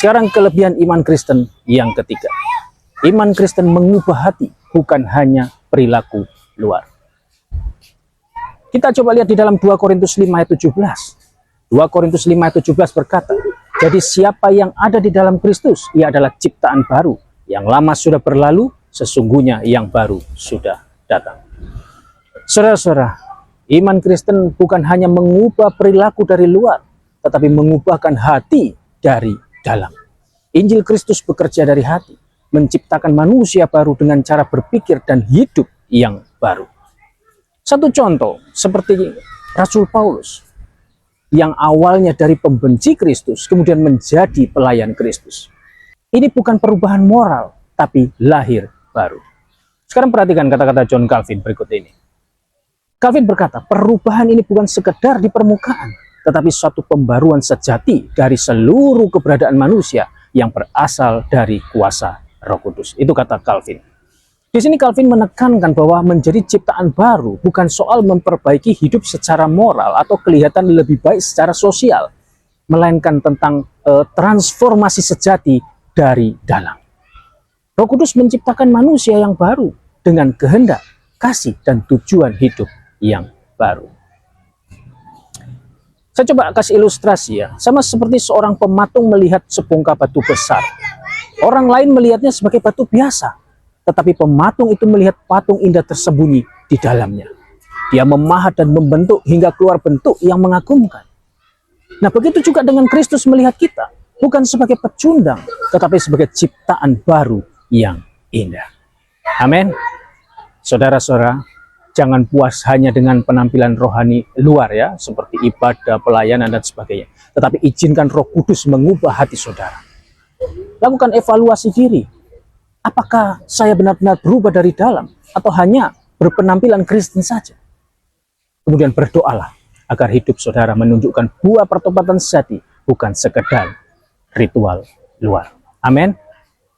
Sekarang kelebihan iman Kristen yang ketiga. Iman Kristen mengubah hati, bukan hanya perilaku luar. Kita coba lihat di dalam 2 Korintus 5 ayat 17. 2 Korintus 5 ayat 17 berkata, jadi siapa yang ada di dalam Kristus, ia adalah ciptaan baru. Yang lama sudah berlalu, sesungguhnya yang baru sudah datang. Saudara-saudara, iman Kristen bukan hanya mengubah perilaku dari luar, tetapi mengubahkan hati dari dalam. Injil Kristus bekerja dari hati, menciptakan manusia baru dengan cara berpikir dan hidup yang baru. Satu contoh, seperti Rasul Paulus, yang awalnya dari pembenci Kristus, kemudian menjadi pelayan Kristus. Ini bukan perubahan moral, tapi lahir baru. Sekarang perhatikan kata-kata John Calvin berikut ini. Calvin berkata, perubahan ini bukan sekedar di permukaan, tetapi suatu pembaruan sejati dari seluruh keberadaan manusia yang berasal dari kuasa Roh Kudus. Itu kata Calvin. Di sini Calvin menekankan bahwa menjadi ciptaan baru bukan soal memperbaiki hidup secara moral atau kelihatan lebih baik secara sosial, melainkan tentang transformasi sejati dari dalam. Roh Kudus menciptakan manusia yang baru dengan kehendak, kasih, dan tujuan hidup yang baru. Saya coba kasih ilustrasi ya, sama seperti seorang pematung melihat sebongkah batu besar. Orang lain melihatnya sebagai batu biasa, tetapi pematung itu melihat patung indah tersembunyi di dalamnya. Dia memahat dan membentuk hingga keluar bentuk yang mengagumkan. Nah, begitu juga dengan Kristus melihat kita, bukan sebagai pecundang, tetapi sebagai ciptaan baru yang indah. Amin. Saudara-saudara, jangan puas hanya dengan penampilan rohani luar ya, seperti ibadah, pelayanan, dan sebagainya. Tetapi izinkan Roh Kudus mengubah hati saudara. Lakukan evaluasi diri. Apakah saya benar-benar berubah dari dalam, atau hanya berpenampilan Kristen saja? Kemudian berdoalah agar hidup saudara menunjukkan buah pertobatan sejati, bukan sekedar ritual luar. Amin.